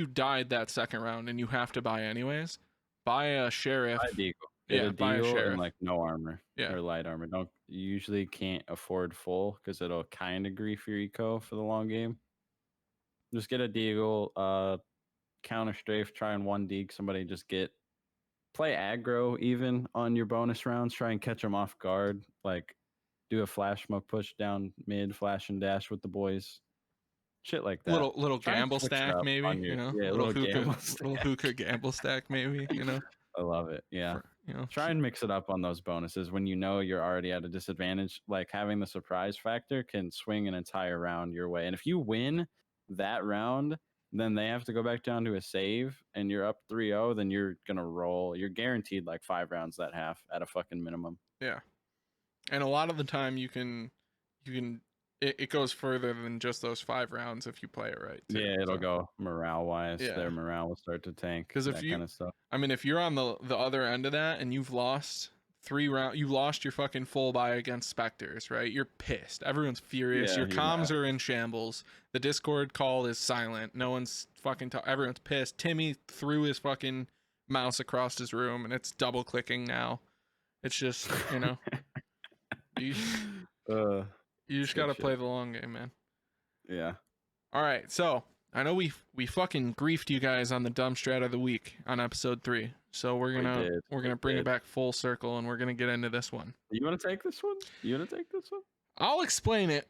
died that second round and you have to buy anyways, buy a sheriff. Buy a deagle. Buy a sheriff and like no armor or light armor. You usually can't afford full because it'll kind of grief your eco for the long game. Just get a deagle, counter strafe, try and 1 deag somebody, play aggro even on your bonus rounds, try and catch them off guard, like do a flash smoke push down mid, flash and dash with the boys. Shit like that. Little gamble stack maybe, little hookah gamble stack maybe, I love it. Yeah. Try and mix it up on those bonuses when you're already at a disadvantage. Like having the surprise factor can swing an entire round your way. And if you win that round, then they have to go back down to a save, and you're up 3-0, then you're gonna roll. You're guaranteed like 5 rounds that half at a fucking minimum. Yeah. And a lot of the time it goes further than just those 5 rounds if you play it right too. Yeah, it'll So, go morale wise. Yeah. Their morale will start to tank. 'Cause if that you- kind of stuff. I mean, if you're on the other end of that and you've lost 3 rounds, you lost your fucking full buy against Spectres, right? You're pissed. Everyone's furious. Yeah, Your you're comms mad. are in shambles. The Discord call is silent. No one's fucking everyone's pissed. Timmy threw his fucking mouse across his room and it's double clicking now. It's just, you know, you just good got to shit. play the long game, man. Yeah. All right, so I know we fucking griefed you guys on the dumb strat of the week on episode 3. So we're gonna bring it did. back full circle and we're gonna get into this one. You want to take this one? I'll explain it.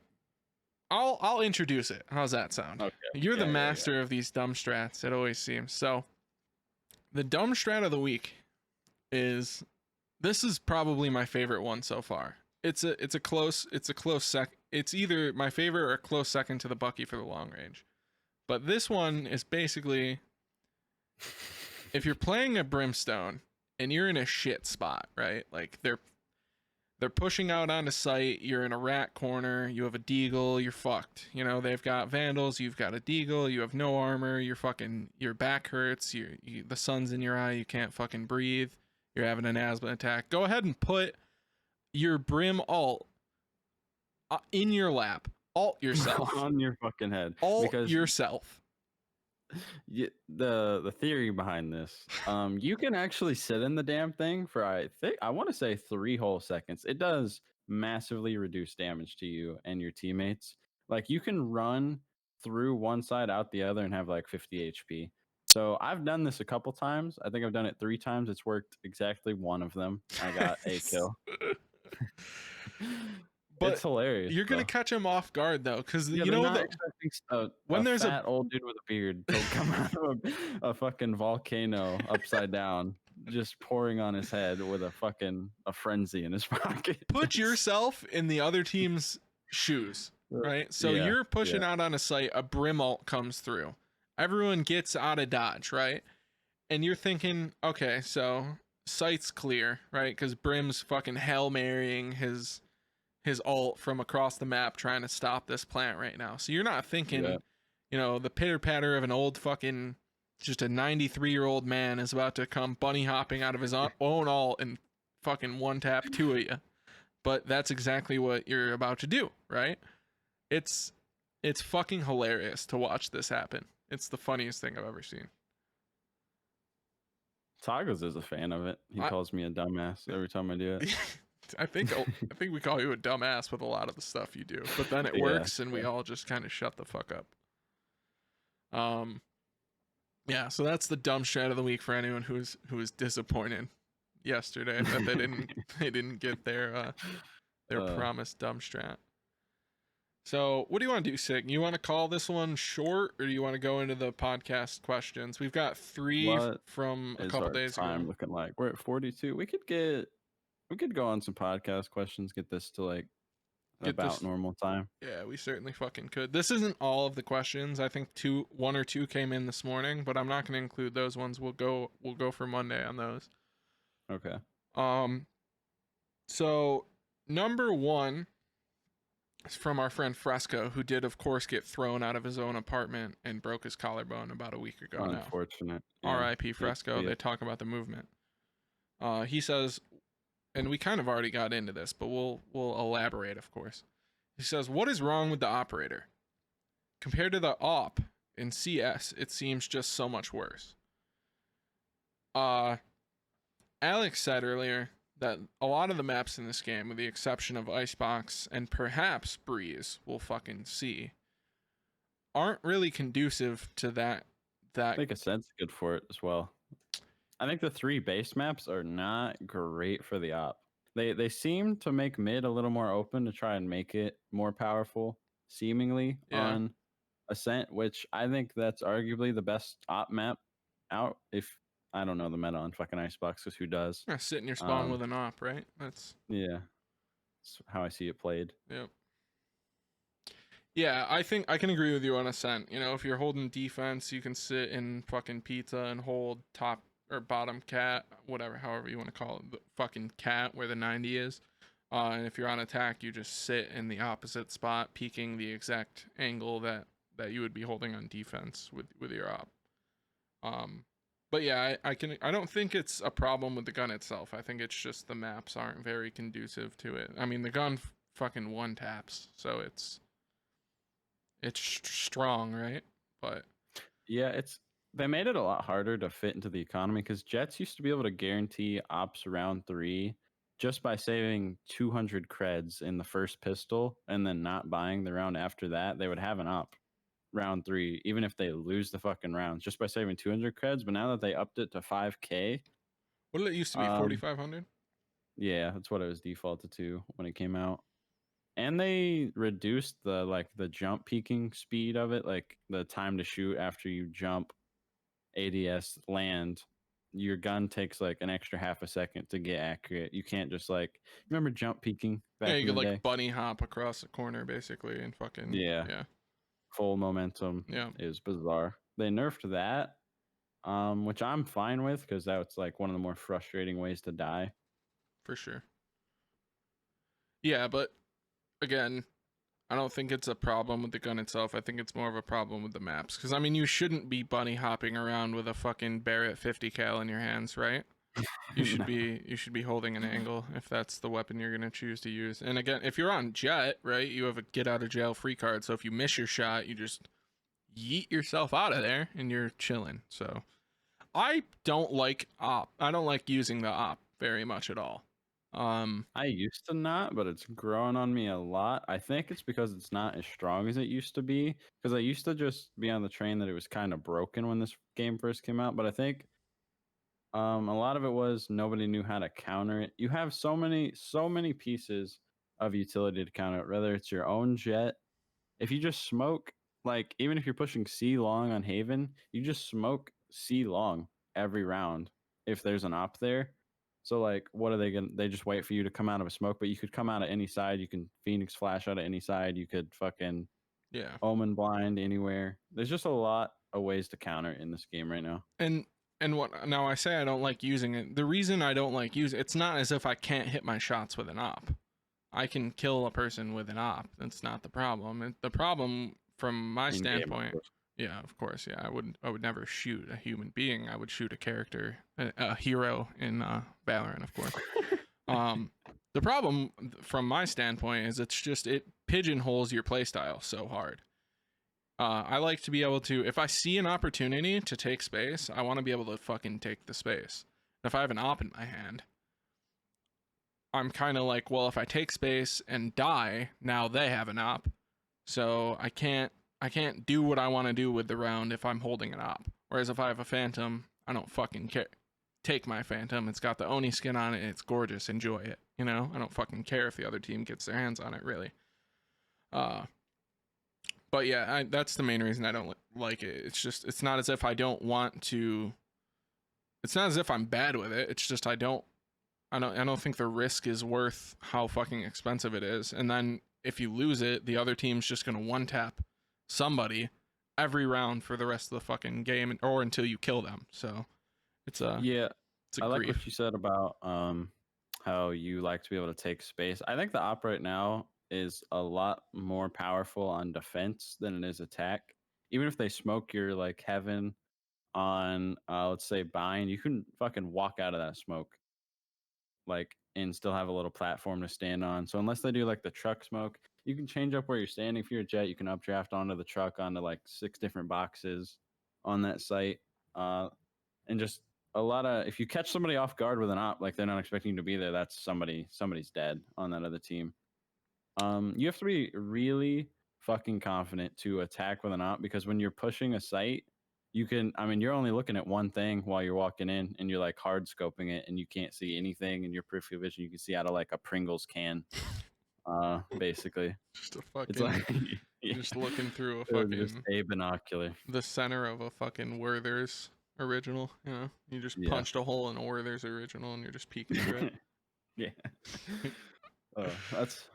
I'll introduce it. How's that sound? Okay. You're the Yeah, master of these dumb strats. It always seems. So the dumb strat of the week is this is probably my favorite one so far. It's a close sec. It's either my favorite or a close second to the Bucky for the long range. But this one is basically if you're playing a Brimstone and you're in a shit spot, right? Like they're pushing out onto site, you're in a rat corner, you have a deagle, you're fucked. You know, they've got vandals, you've got a deagle, you have no armor, your back hurts, the sun's in your eye, you can't fucking breathe, you're having an asthma attack. Go ahead and put your Brim alt in your lap. Alt yourself. On your fucking head. Alt because yourself. the theory behind this, you can actually sit in the damn thing for I want to say 3 whole seconds. It does massively reduce damage to you and your teammates. Like you can run through one side out the other and have like 50 HP. So I've done this a couple times. I think I've done it 3 times. It's worked exactly one of them. I got a kill. But it's hilarious. You're gonna though. catch him off guard though, because Yeah, you they're know not that expecting when a there's a- fat old dude with a beard to come out of a fucking volcano upside down, just pouring on his head with a frenzy in his pocket. put yourself in the other team's shoes, right? So Yeah, you're pushing out on a site, a Brim alt comes through, everyone gets out of dodge, right? And you're thinking, okay, so site's clear, right? Because Brim's fucking Hail Marying his ult from across the map trying to stop this plant right now. So you're not thinking, you know, the pitter patter of an old fucking, just a 93-year-old man is about to come bunny hopping out of his own ult and fucking one tap 2 of you. But that's exactly what you're about to do, right? It's fucking hilarious to watch this happen. It's the funniest thing I've ever seen. Toggles is a fan of it. He calls me a dumbass every time I do it. I think we call you a dumbass with a lot of the stuff you do, but then it works and we all just kind of shut the fuck up. Yeah, so that's the dumb strat of the week for anyone who was disappointed yesterday that they didn't get their promised dumb strat. So what do you want to do, Sigg? You want to call this one short, or do you want to go into the podcast questions? We've got 3 from a couple days ago. Looking like we're at 42. We could go on some podcast questions. Get this to like about normal time. Yeah, we certainly fucking could. This isn't all of the questions. I think 1 or 2 came in this morning, but I'm not going to include those ones. We'll go for Monday on those. Okay. So number 1 is from our friend Fresco, who did, of course, get thrown out of his own apartment and broke his collarbone about a week ago. Unfortunate. Now. R.I.P. Fresco. They talk about the movement. He says, and we kind of already got into this, but we'll elaborate, of course. He says, what is wrong with the operator? Compared to the op in CS, it seems just so much worse. Alex said earlier that a lot of the maps in this game, with the exception of Icebox and perhaps Breeze, we'll fucking see, aren't really conducive to that. I think Ascent's good for it as well. I think the 3 base maps are not great for the op. They seem to make mid a little more open to try and make it more powerful, seemingly, on Ascent, which I think that's arguably the best op map out. If I don't know the meta on fucking Icebox, because who does? Yeah, sit in your spawn with an op, right? That's how I see it played. Yep. Yeah, I think I can agree with you on Ascent. You know, if you're holding defense, you can sit in fucking pizza and hold top or bottom cat, whatever, however you want to call it, the fucking cat where the 90 is. And if you're on attack, you just sit in the opposite spot, peeking the exact angle that you would be holding on defense with your op. But yeah, I don't think it's a problem with the gun itself. I think it's just the maps aren't very conducive to it. I mean, the gun fucking one taps, so it's strong, right? But Yeah, they made it a lot harder to fit into the economy because Jets used to be able to guarantee ops round 3 just by saving 200 creds in the first pistol and then not buying the round after that. They would have an op round 3, even if they lose the fucking rounds, just by saving 200 creds. But now that they upped it to 5K, what did it used to be? 4,500. yeah, that's what it was defaulted to when it came out. And they reduced the jump peaking speed of it, like the time to shoot after you jump ADS land. Your gun takes like an extra half a second to get accurate. You can't just remember jump peaking back Yeah, you in could the like day? bunny hop across the corner basically and fucking Yeah, full momentum. Yeah. Is bizarre. They nerfed that, which I'm fine with because that's like one of the more frustrating ways to die. For sure. Yeah, but again, I don't think it's a problem with the gun itself. I think it's more of a problem with the maps. Because I mean, you shouldn't be bunny hopping around with a fucking Barrett 50 cal in your hands, right? You should No. be holding an angle if that's the weapon you're gonna choose to use. And again, if you're on Jet, right, you have a get out of jail free card. So if you miss your shot, you just yeet yourself out of there and you're chilling. So I don't like op. I don't like using the op very much at all. I used to not, but it's grown on me a lot. I think it's because it's not as strong as it used to be. Because I used to just be on the train that it was kind of broken when this game first came out. But I think a lot of it was nobody knew how to counter it. You have so many pieces of utility to counter it, whether it's your own jet. If you just smoke, like even if you're pushing C long on Haven, you just smoke C long every round if there's an op there. So like, what are they gonna? They just wait for you to come out of a smoke, but you could come out of any side. You can Phoenix flash out of any side. You could fucking yeah. Omen blind anywhere. There's just a lot of ways to counter it in this game right now. And what now I say I don't like using it. The reason I don't like using it's not as if I can't hit my shots with an op. I can kill a person with an op. That's not the problem. The problem from my In-game, of standpoint, course. yeah, of course, yeah, I would never shoot a human being. I would shoot a character, a hero in Valorant, of course. The problem from my standpoint is it pigeonholes your playstyle so hard. I like to be able to, if I see an opportunity to take space, I want to be able to fucking take the space. If I have an op in my hand, I'm kind of like, well, if I take space and die, now they have an op. So I can't do what I want to do with the round if I'm holding an op. Whereas if I have a phantom, I don't fucking care. Take my phantom. It's got the Oni skin on it. It's gorgeous. Enjoy it. You know, I don't fucking care if the other team gets their hands on it, really. But yeah, that's the main reason I don't like it. It's not as if I don't want to. It's not as if I'm bad with it. It's just I don't think the risk is worth how fucking expensive it is. And then if you lose it, the other team's just gonna one tap somebody every round for the rest of the fucking game, or until you kill them. So it's a it's a I like grief. what you said about how you like to be able to take space. I think the op right now is a lot more powerful on defense than it is attack. Even if they smoke your like heaven on let's say bind, you can fucking walk out of that smoke like and still have a little platform to stand on. So unless they do like the truck smoke, you can change up where you're standing. If you're a jet, you can updraft onto the truck onto like 6 different boxes on that site. And just a lot of if you catch somebody off guard with an op, like they're not expecting you to be there, that's somebody's dead on that other team. You have to be really fucking confident to attack with an op because when you're pushing a site, you can, I mean, you're only looking at one thing while you're walking in and you're like hard scoping it and you can't see anything in your peripheral vision. You can see out of like a Pringles can, basically. Just a fucking, It's like, yeah, just looking through a it was just fucking, a binocular. the center of a fucking Werther's original, you know? You just Yeah. punched a hole in a Werther's original and you're just peeking through it. Yeah. Oh, that's,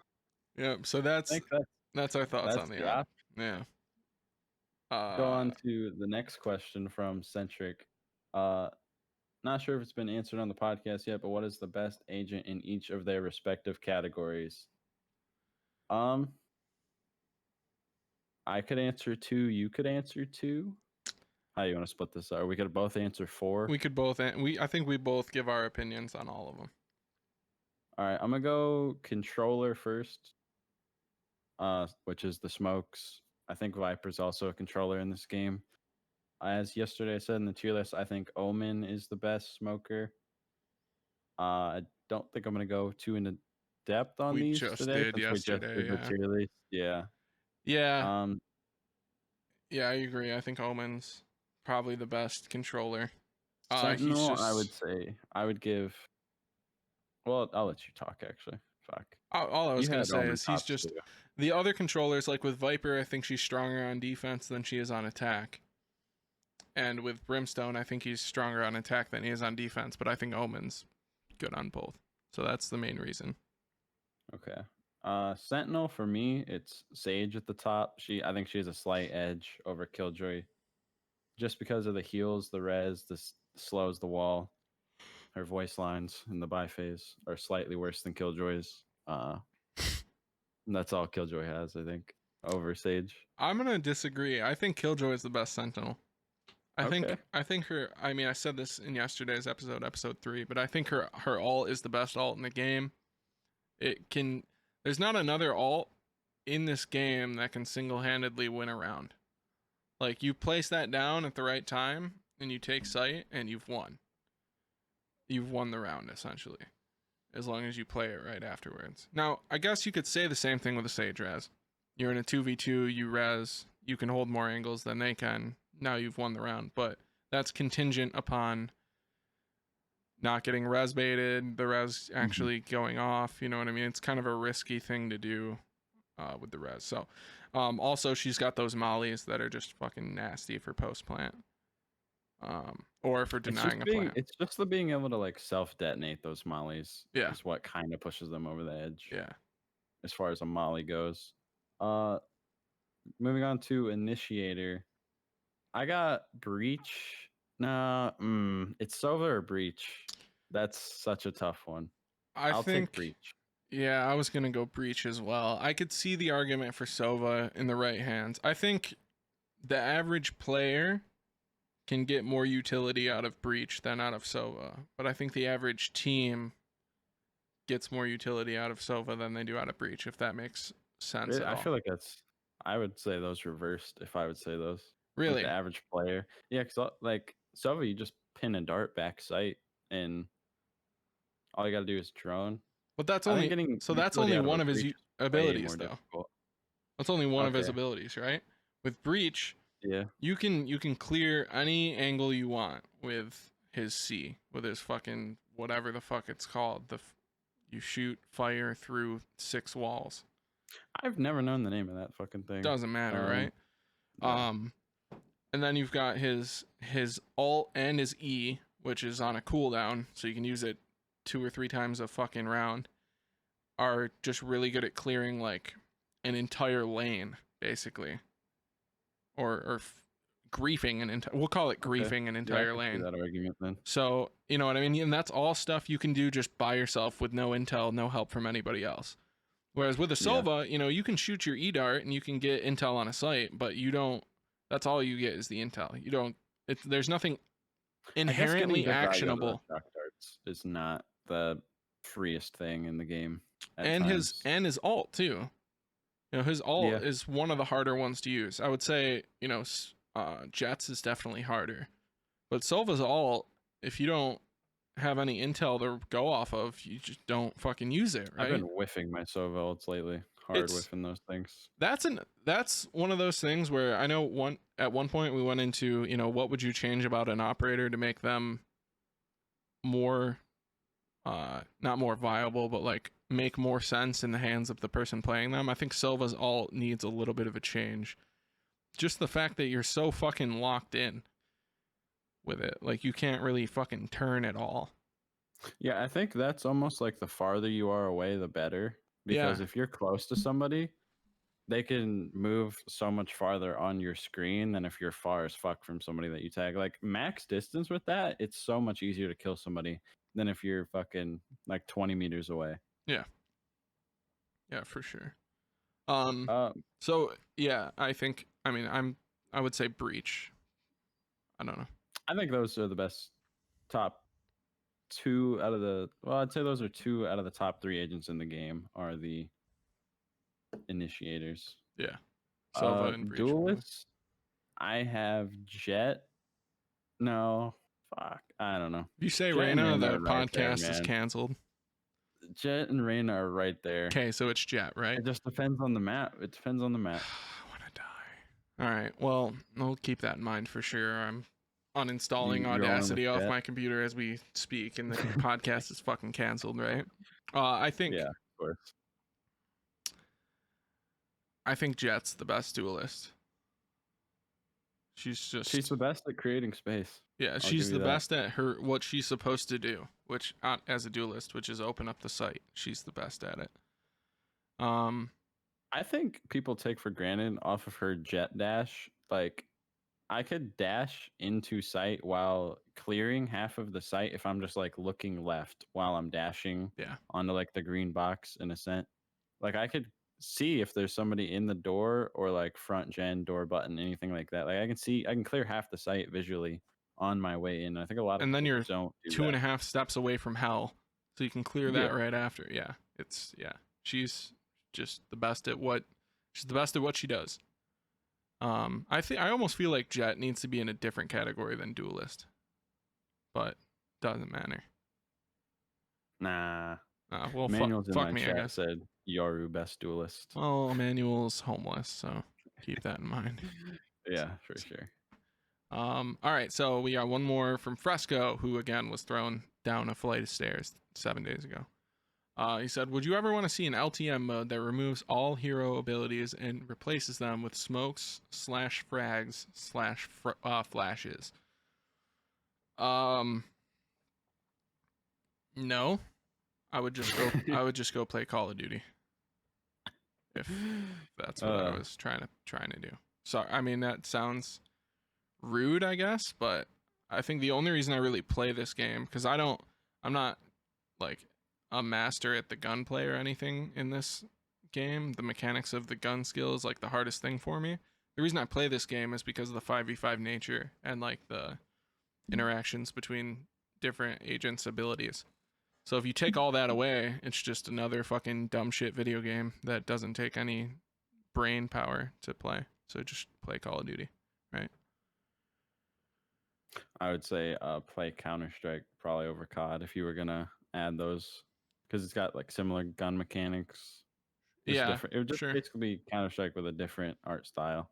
Yeah, so I that's think that's That's our thoughts That's on the the app. op. Yeah. Go on to the next question from Centric. Not sure if it's been answered on the podcast yet, but what is the best agent in each of their respective categories? I could answer 2. You could answer 2. How you want to split this? Or we could both answer 4. We could both. I think we both give our opinions on all of them. All right, I'm gonna go controller first. Which is the smokes. I think Viper's also a controller in this game. As yesterday I said in the tier list, I think Omen is the best smoker. I don't think I'm gonna go too into depth on We these just today did since we just yesterday, did the yeah. tier list. Yeah. Yeah. Yeah, I agree. I think Omen's probably the best controller. Sentinel, I would say I would give. Well, I'll let you talk. Actually, fuck. All I was You gonna had say Omen is he's top just 2. the other controllers. Like with Viper, I think she's stronger on defense than she is on attack. And with Brimstone, I think he's stronger on attack than he is on defense. But I think Omen's good on both. So that's the main reason. Okay. Sentinel for me, it's Sage at the top. I think she has a slight edge over Killjoy, just because of the heals, the res, slows the wall. Her voice lines in the buy phase are slightly worse than Killjoy's. That's all Killjoy has, I think, over Sage. I'm gonna disagree. I think Killjoy is the best Sentinel. I think her. I mean, I said this in yesterday's episode 3, but I think her ult is the best ult in the game. There's not another ult in this game that can single-handedly win a round. Like, you place that down at the right time and you take sight and you've won. You've won the round essentially, as long as you play it right afterwards. Now, I guess you could say the same thing with a Sage res. You're in a 2v2, you res, you can hold more angles than they can. Now you've won the round, but that's contingent upon not getting res baited, the res actually going off. You know what I mean? It's kind of a risky thing to do with the res. So, also she's got those mollies that are just fucking nasty for post plant, or for denying a plant. It's just the being able to like self detonate those mollies. Yeah, is what kind of pushes them over the edge. Yeah, as far as a molly goes. Moving on to initiator. I got breach. No, it's Sova or breach. That's such a tough one. I'll take breach. Yeah, I was gonna go breach as well. I could see the argument for Sova in the right hands. I think the average player can get more utility out of breach than out of Sova, but I think the average team gets more utility out of Sova than they do out of breach, if that makes sense at all. I feel like I would say those reversed if I would say those. Really? Like the average player. Yeah, because like Sova, you just pin a dart back sight and all you gotta do is drone. But that's only that's only one of his abilities though. Difficult. That's only one of his abilities, right? With breach, yeah, you can clear any angle you want with his C, with his fucking whatever the fuck it's called. You shoot fire through 6 walls. I've never known the name of that fucking thing. Doesn't matter, right? Yeah. And then you've got his alt and his E, which is on a cooldown, so you can use it 2 or 3 times a fucking round, are just really good at clearing like an entire lane, basically, or griefing an entire. We'll call it griefing an entire lane. That argument then. So you know what I mean, and that's all stuff you can do just by yourself with no intel, no help from anybody else. Whereas with a Sova, you know, you can shoot your E dart and you can get intel on a site, but you don't. That's all you get is the intel. You don't. There's nothing inherently actionable. Shock darts is not the freest thing in the game. And his ult too. You know, his ult is one of the harder ones to use. I would say, you know, Jets is definitely harder, but Sova's ult, if you don't have any intel to go off of, you just don't fucking use it, right? I've been whiffing my Sova ults lately. Whiffing those things. That's one of those things where I know at one point we went into, you know, what would you change about an operator to make them more not more viable, but like make more sense in the hands of the person playing them. I think Silva's ult needs a little bit of a change. Just the fact that you're so fucking locked in with it, like you can't really fucking turn at all. Yeah, I think that's almost like the farther you are away, the better. Because if you're close to somebody, they can move so much farther on your screen than if you're far as fuck from somebody that you tag. Like max distance with that, it's so much easier to kill somebody than if you're fucking like 20 meters away. Yeah, for sure. Um, So yeah, I would say Breach. I don't know. I think those are the best top two out of the. Well, I'd say those are two out of the top 3 agents in the game are the initiators. Yeah. Sova and Breach. probably. Duelists, I have Jet. No, fuck. I don't know. If you say Jet and Reyna, Reyna the are right there, podcast is man. canceled. Jet and Reyna are right there. Okay, so it's Jet, right? It just depends on the map. It depends on the map. I want to die. All right. Well, I'll keep that in mind for sure. I'm uninstalling You're on with Audacity off Jet? my computer as we speak, and the podcast is fucking canceled, right? I think Yeah, of course. I think Jet's the best duelist. She's She's the best at creating space. yeah, I'll she's give you the that. best at what she's supposed to do, which as a duelist, which is open up the site. She's the best at it. I think people take for granted off of her jet dash. Like, I could dash into sight while clearing half of the site if I'm just like looking left while I'm dashing Yeah. onto like the green box in Ascent. Like, I could see if there's somebody in the door or like front gen door button, anything like that. Like, I can clear half the site visually on my way in. I think a lot of And then people you're don't do 2.5 steps away from hell, so you can clear that Yeah. right after. Yeah, she's just the best at what she does. I almost feel like Jet needs to be in a different category than duelist, but doesn't matter. Nah. Well, Manuel's in fuck my me, I chat guess. said Yoru best duelist. Well, Emmanuel's homeless, so keep that in mind. Yeah, for sure. All right, so we got one more from Fresco, who again was thrown down a flight of stairs 7 days ago. He said, "Would you ever want to see an LTM mode that removes all hero abilities and replaces them with smokes / frags / flashes?" No. I would just go play Call of Duty. If that's what I was trying to do. So I mean that sounds rude, I guess, but I think the only reason I really play this game, because I'm not like a master at the gunplay or anything in this game. The mechanics of the gun skill is like the hardest thing for me. The reason I play this game is because of the 5v5 nature and like the interactions between different agents' abilities. So if you take all that away, it's just another fucking dumb shit video game that doesn't take any brain power to play. So just play Call of Duty, right? I would say play Counter-Strike probably over COD if you were gonna add those, because it's got like similar gun mechanics. Yeah, different. It would just sure. basically be Counter-Strike with a different art style.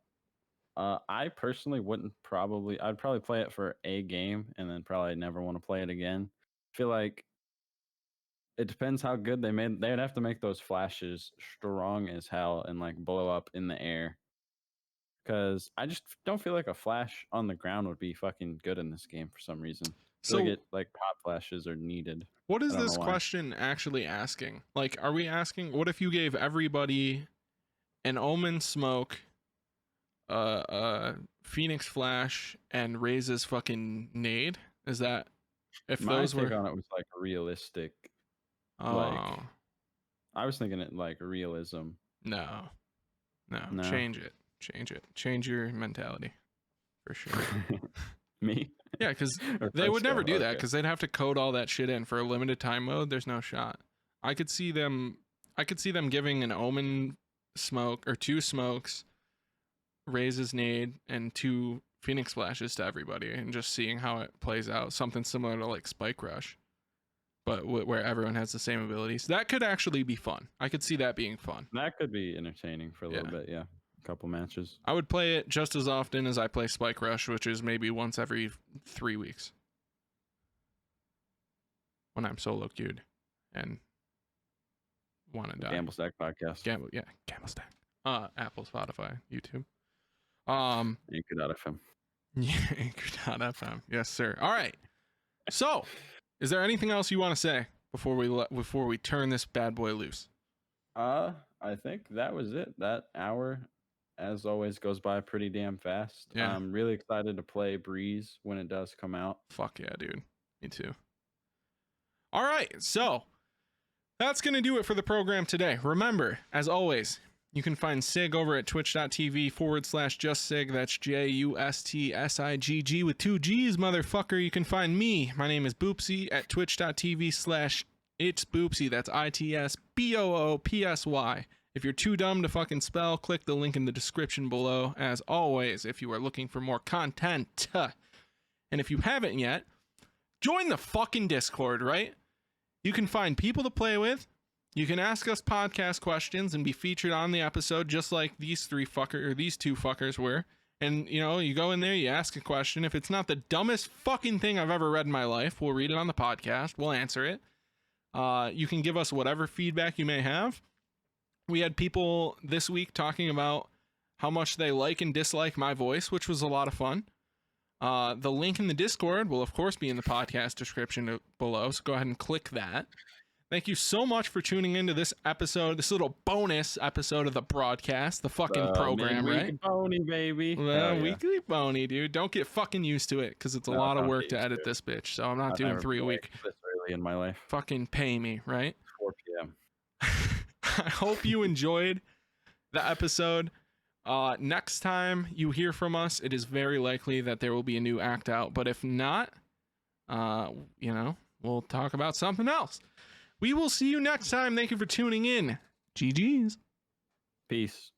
I personally wouldn't I'd probably play it for a game and then probably never want to play it again. I feel like it depends how good they made. They'd have to make those flashes strong as hell and like blow up in the air. Because I just don't feel like a flash on the ground would be fucking good in this game for some reason. So like pop flashes are needed. what is I don't this know why. question actually asking? Like, are we asking, what if you gave everybody an Omen smoke, Phoenix flash, and Raze's fucking nade? Is that if My those take were? on it was like realistic. Oh I was thinking it like realism. no, No. change it, change your mentality, for sure. Me? Yeah, because Or they would never Fresco? do that Okay. because they'd have to code all that shit in for a limited time mode. There's no shot. I could see them giving an Omen smoke or 2 smokes, Raze's nade, and 2 Phoenix flashes to everybody, and just seeing how it plays out. Something similar to like Spike Rush, but where everyone has the same abilities. That could actually be fun. I could see that being fun. That could be entertaining for a little Yeah. bit, yeah. A couple matches. I would play it just as often as I play Spike Rush, which is maybe once every 3 weeks. When I'm solo queued and want to die. Gamble Stack Podcast. Gamble Stack. Apple, Spotify, YouTube. Anchor.fm. Yeah, Anchor.fm. Yes, sir. All right. So, is there anything else you want to say before we turn this bad boy loose? I think that was it. That hour, as always, goes by pretty damn fast. Yeah. I'm really excited to play Breeze when it does come out. Fuck yeah, dude. Me too. All right, so that's going to do it for the program today. Remember, as always, you can find Sigg over at twitch.tv/justsig. That's JUSTSIGG with 2 G's, motherfucker. You can find me. My name is Boopsy at twitch.tv/itsboopsy. That's ITSBOOPSY. If you're too dumb to fucking spell, click the link in the description below. As always, if you are looking for more content. And if you haven't yet, join the fucking Discord, right? You can find people to play with. You can ask us podcast questions and be featured on the episode, just like these two fuckers were. And, you know, you go in there, you ask a question. If it's not the dumbest fucking thing I've ever read in my life, we'll read it on the podcast. We'll answer it. You can give us whatever feedback you may have. We had people this week talking about how much they like and dislike my voice, which was a lot of fun. The link in the Discord will, of course, be in the podcast description below, so go ahead and click that. Thank you so much for tuning into this episode, this little bonus episode of the broadcast, the fucking program, right? Pony, baby. Weekly pony, dude. Don't get fucking used to it, because it's a lot of work to edit this bitch, so I'm not doing 3 a week. This early in my life. Fucking pay me, right? 4 p.m. I hope you enjoyed the episode. Next time you hear from us, it is very likely that there will be a new act out, but if not, you know, we'll talk about something else. We will see you next time. Thank you for tuning in. GG's. Peace.